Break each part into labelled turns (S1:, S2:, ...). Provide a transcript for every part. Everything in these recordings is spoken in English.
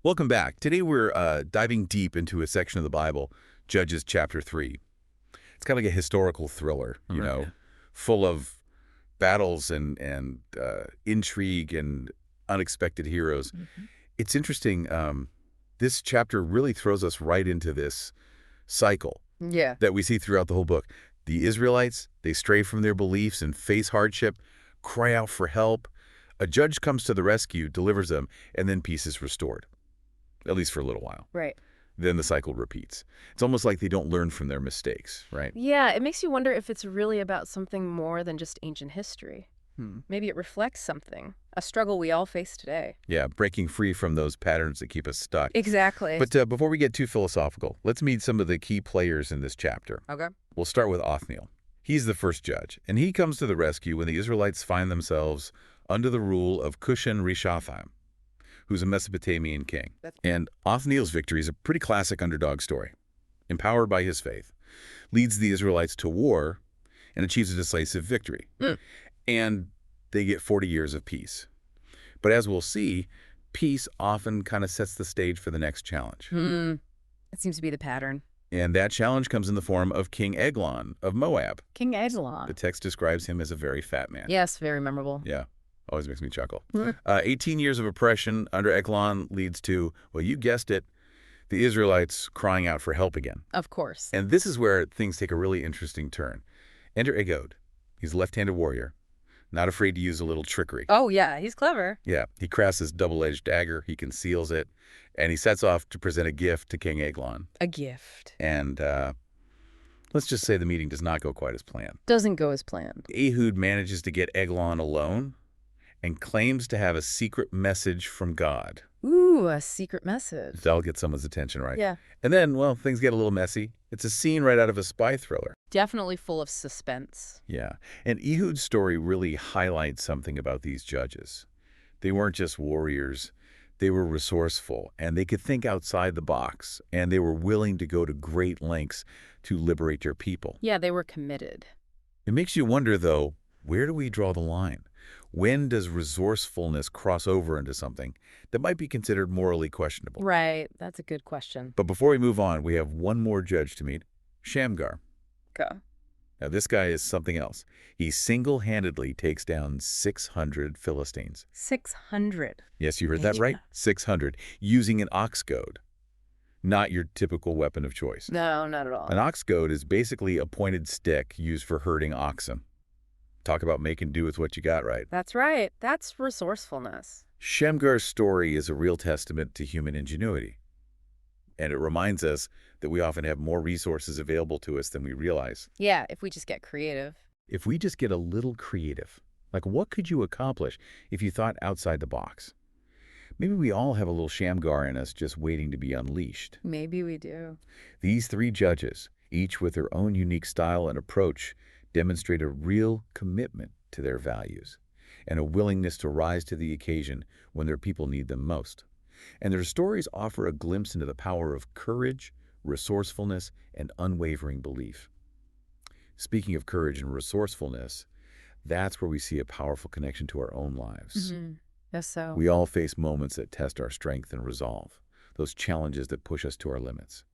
S1: Welcome back. Today we're diving deep into a section of the Bible, Judges chapter 3. It's kind of like a historical thriller,
S2: Okay.
S1: full of battles and intrigue and unexpected heroes.
S2: Mhm.
S1: It's interesting. This chapter really throws us right into this cycle
S2: Yeah.
S1: that we see throughout the whole book. The Israelites, they stray from their beliefs and face hardship, cry out for help. A judge comes to the rescue, delivers them, and then peace is restored, at least for a little while.
S2: Right.
S1: Then the cycle repeats. It's almost like they don't learn from their mistakes, right?
S3: Yeah, it makes you wonder if it's really about something more than just ancient history. Maybe it reflects something, a struggle we all face today.
S1: Yeah, breaking free from those patterns that keep us stuck.
S3: Exactly.
S1: But before we get too philosophical, let's meet some of the key players in this chapter.
S2: Okay.
S1: We'll start with Othniel. He's the first judge, and he comes to the rescue when the Israelites find themselves under the rule of Cushan-Rishathaim, who's a Mesopotamian king. And Othniel's victory is a pretty classic underdog story. Empowered by his faith, leads the Israelites to war and achieves a decisive victory. And they get 40 years of peace. But as we'll see, peace often kind of sets the stage for the next challenge.
S2: It seems to be the pattern.
S1: And that challenge comes in the form of King Eglon of Moab.
S2: King
S1: The
S2: Eglon.
S1: text describes him as a very fat man.
S2: Yes, very memorable.
S1: Yeah, always makes me chuckle. 18 years of oppression under Eglon leads to, well, you guessed it, the Israelites crying out for help again.
S2: Of course.
S1: And this is where things take a really interesting turn. Enter Ehud. He's a left-handed warrior, not afraid to use a little trickery.
S2: Oh, yeah, he's clever.
S1: Yeah, he crafts his double-edged dagger, he conceals it, and he sets off to present a gift to King Eglon.
S2: A gift.
S1: And let's just say the meeting does not go quite as planned.
S2: Doesn't go as planned.
S1: Ehud manages to get Eglon alone and claims to have a secret message from God.
S2: Ooh, a secret message.
S1: That'll get someone's attention, right?
S2: Yeah.
S1: And then, well, things get a little messy. It's a scene right out of a spy thriller.
S2: Definitely full of suspense.
S1: Yeah. And Ehud's story really highlights something about these judges. They weren't just warriors. They were resourceful, and they could think outside the box, and they were willing to go to great lengths to liberate their people.
S2: Yeah, they were committed.
S1: It makes you wonder, though, where do we draw the line? When does resourcefulness cross over into something that might be considered morally questionable?
S2: Right. That's a good question.
S1: But before we move on, we have one more judge to meet, Shamgar.
S2: Go.
S1: Now, this guy is something else. He single-handedly takes down 600 Philistines.
S2: 600.
S1: Yes, you heard that right? 600, using an ox goad, not your typical weapon of choice.
S2: No, not at all.
S1: An ox goad is basically a pointed stick used for herding oxen. Talk about making do with what you got, right?
S3: That's right. That's resourcefulness.
S1: Shamgar's story is a real testament to human ingenuity. And it reminds us that we often have more resources available to us than we realize.
S2: Yeah, if we just get creative.
S1: If we just get a little creative, like what could you accomplish if you thought outside the box? Maybe we all have a little Shamgar in us just waiting to be unleashed.
S2: Maybe we do.
S1: These three judges, each with their own unique style and approach, demonstrate a real commitment to their values and a willingness to rise to the occasion when their people need them most. And their stories offer a glimpse into the power of courage, resourcefulness, and unwavering belief. Speaking of courage and resourcefulness, that's where we see a powerful connection to our own lives.
S2: Yes, so.
S1: We all face moments that test our strength and resolve, those challenges that push us to our limits.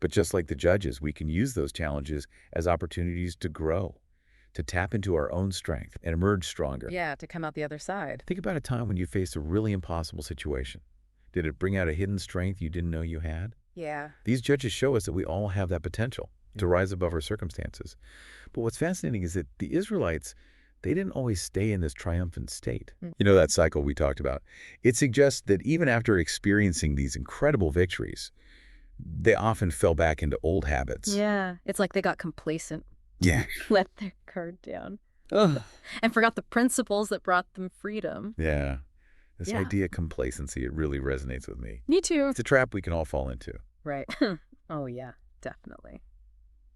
S1: But just like the judges, we can use those challenges as opportunities to grow, to tap into our own strength and emerge stronger.
S2: Yeah, to come out the other side.
S1: Think about a time when you faced a really impossible situation. Did it bring out a hidden strength you didn't know you had?
S2: Yeah.
S1: These judges show us that we all have that potential to rise above our circumstances. But what's fascinating is that the Israelites, they didn't always stay in this triumphant state. You know that cycle we talked about? It suggests that even after experiencing these incredible victories, they often fell back into old habits.
S2: Yeah. It's like they got complacent.
S1: Yeah.
S2: Let their guard down.
S1: Ugh.
S2: And forgot the principles that brought them freedom.
S1: Yeah. This
S2: Yeah.
S1: idea of complacency, it really resonates with me.
S2: Me too.
S1: It's a trap we can all fall into.
S2: Right. Oh, yeah, definitely.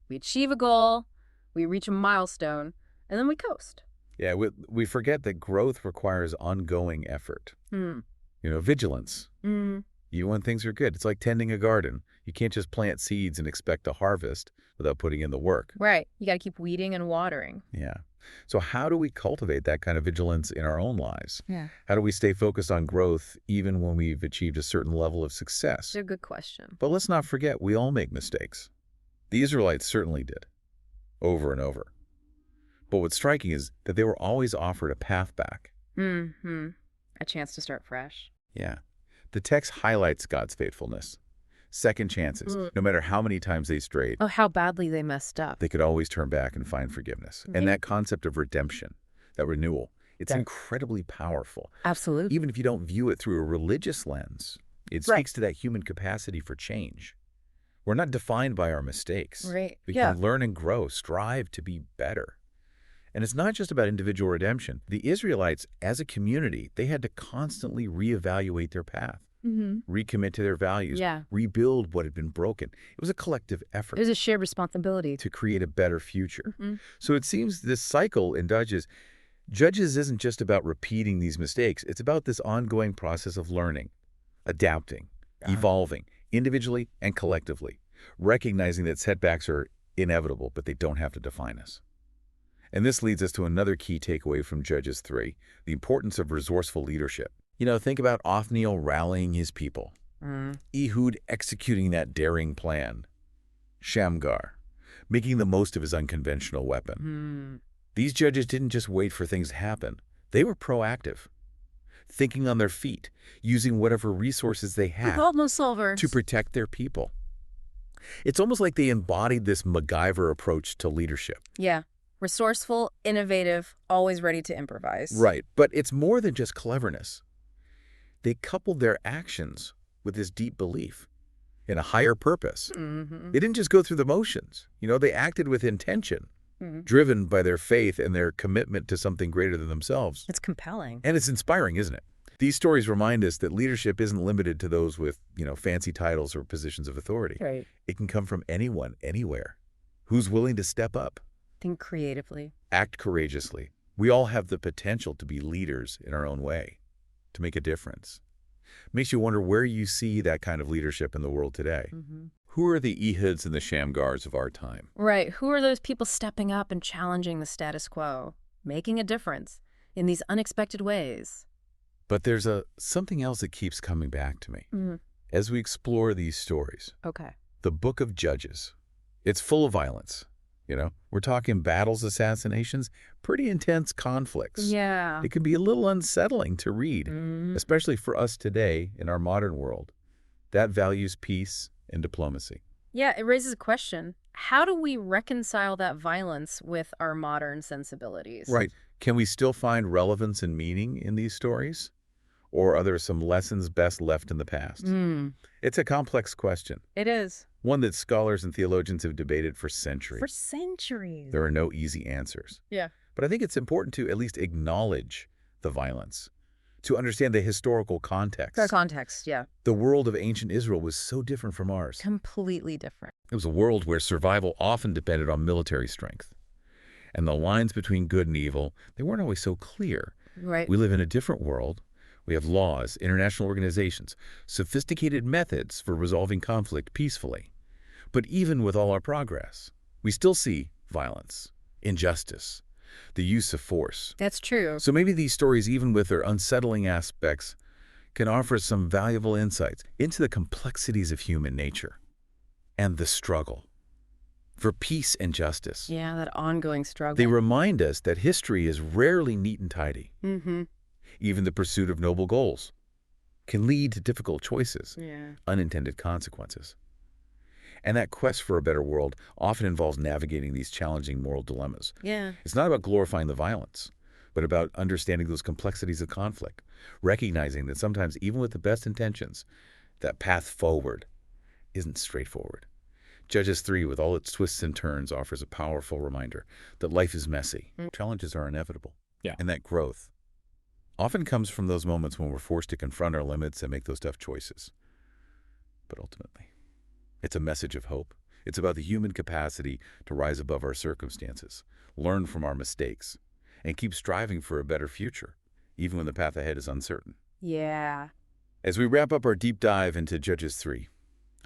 S2: We achieve a goal, we reach a milestone, and then we coast.
S1: Yeah, we forget that growth requires ongoing effort. Vigilance. You even when things are good. It's like tending a garden. You can't just plant seeds and expect a harvest without putting in the work.
S3: Right. You got to keep weeding and watering.
S1: Yeah. So how do we cultivate that kind of vigilance in our own lives?
S3: Yeah.
S1: How do we stay focused on growth even when we've achieved a certain level of success?
S3: It's a good question.
S1: But let's not forget, we all make mistakes. The Israelites certainly did, over and over. But what's striking is that they were always offered a path back.
S3: Mm-hmm. A chance to start fresh.
S1: Yeah. The text highlights God's faithfulness. Second chances. No matter how many times they strayed,
S3: Oh, how badly they messed up.
S1: they could always turn back and find forgiveness. And that concept of redemption, that renewal, it's incredibly powerful.
S3: Absolutely.
S1: Even if you don't view it through a religious lens, it speaks to that human capacity for change. We're not defined by our mistakes.
S3: Right.
S1: We can learn and grow, strive to be better. And it's not just about individual redemption. The Israelites, as a community, they had to constantly reevaluate their path, recommit to their values, rebuild what had been broken. It was a collective effort.
S3: It was a shared responsibility.
S1: To create a better future. So it seems this cycle in Judges isn't just about repeating these mistakes. It's about this ongoing process of learning, adapting, evolving, individually and collectively, recognizing that setbacks are inevitable, but they don't have to define us. And this leads us to another key takeaway from Judges 3, the importance of resourceful leadership. You know, think about Othniel rallying his people, Ehud executing that daring plan, Shamgar making the most of his unconventional weapon. These judges didn't just wait for things to happen. They were proactive, thinking on their feet, using whatever resources they had to protect their people. It's almost like they embodied this MacGyver approach to leadership.
S3: Yeah. Resourceful, innovative, always ready to improvise.
S1: Right. But it's more than just cleverness. They coupled their actions with this deep belief in a higher purpose. They didn't just go through the motions. You know, they acted with intention, driven by their faith and their commitment to something greater than themselves.
S3: It's compelling.
S1: And it's inspiring, isn't it? These stories remind us that leadership isn't limited to those with, fancy titles or positions of authority.
S3: Right.
S1: It can come from anyone, anywhere, who's willing to step up.
S3: Think creatively.
S1: Act courageously. We all have the potential to be leaders in our own way, to make a difference. Makes you wonder where you see that kind of leadership in the world today. Who are the Ehuds and the Shamgars of our time?
S3: Right. Who are those people stepping up and challenging the status quo, making a difference in these unexpected ways?
S1: But there's something else that keeps coming back to me as we explore these stories.
S3: Okay.
S1: The book of Judges. It's full of violence. We're talking battles, assassinations, pretty intense conflicts.
S3: Yeah.
S1: It can be a little unsettling to read, especially for us today in our modern world. That values peace and diplomacy.
S3: Yeah, it raises a question. How do we reconcile that violence with our modern sensibilities?
S1: Right. Can we still find relevance and meaning in these stories? Or are there some lessons best left in the past? It's a complex question.
S3: It is.
S1: One that scholars and theologians have debated for centuries.
S3: For centuries.
S1: There are no easy answers.
S3: Yeah.
S1: But I think it's important to at least acknowledge the violence, to understand the historical context.
S3: The context, yeah.
S1: The world of ancient Israel was so different from ours.
S3: Completely different.
S1: It was a world where survival often depended on military strength. And the lines between good and evil, they weren't always so clear.
S3: Right.
S1: We live in a different world. We have laws, international organizations, sophisticated methods for resolving conflict peacefully. But even with all our progress, we still see violence, injustice, the use of force.
S3: That's true.
S1: So maybe these stories, even with their unsettling aspects, can offer some valuable insights into the complexities of human nature and the struggle for peace and justice.
S3: Yeah, that ongoing struggle.
S1: They remind us that history is rarely neat and tidy. Even the pursuit of noble goals can lead to difficult choices, unintended consequences. And that quest for a better world often involves navigating these challenging moral dilemmas.
S3: Yeah.
S1: It's not about glorifying the violence, but about understanding those complexities of conflict, recognizing that sometimes, even with the best intentions, that path forward isn't straightforward. Judges 3, with all its twists and turns, offers a powerful reminder that life is messy. Challenges are inevitable. And that growth often comes from those moments when we're forced to confront our limits and make those tough choices. But ultimately, it's a message of hope. It's about the human capacity to rise above our circumstances, learn from our mistakes, and keep striving for a better future, even when the path ahead is uncertain.
S3: Yeah.
S1: As we wrap up our deep dive into Judges 3,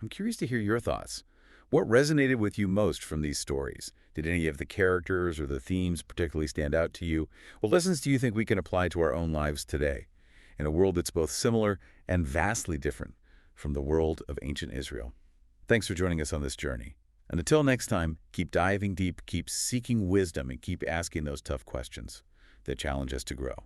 S1: I'm curious to hear your thoughts. What resonated with you most from these stories? Did any of the characters or the themes particularly stand out to you? What lessons do you think we can apply to our own lives today, in a world that's both similar and vastly different from the world of ancient Israel? Thanks for joining us on this journey. And until next time, keep diving deep, keep seeking wisdom, and keep asking those tough questions that challenge us to grow.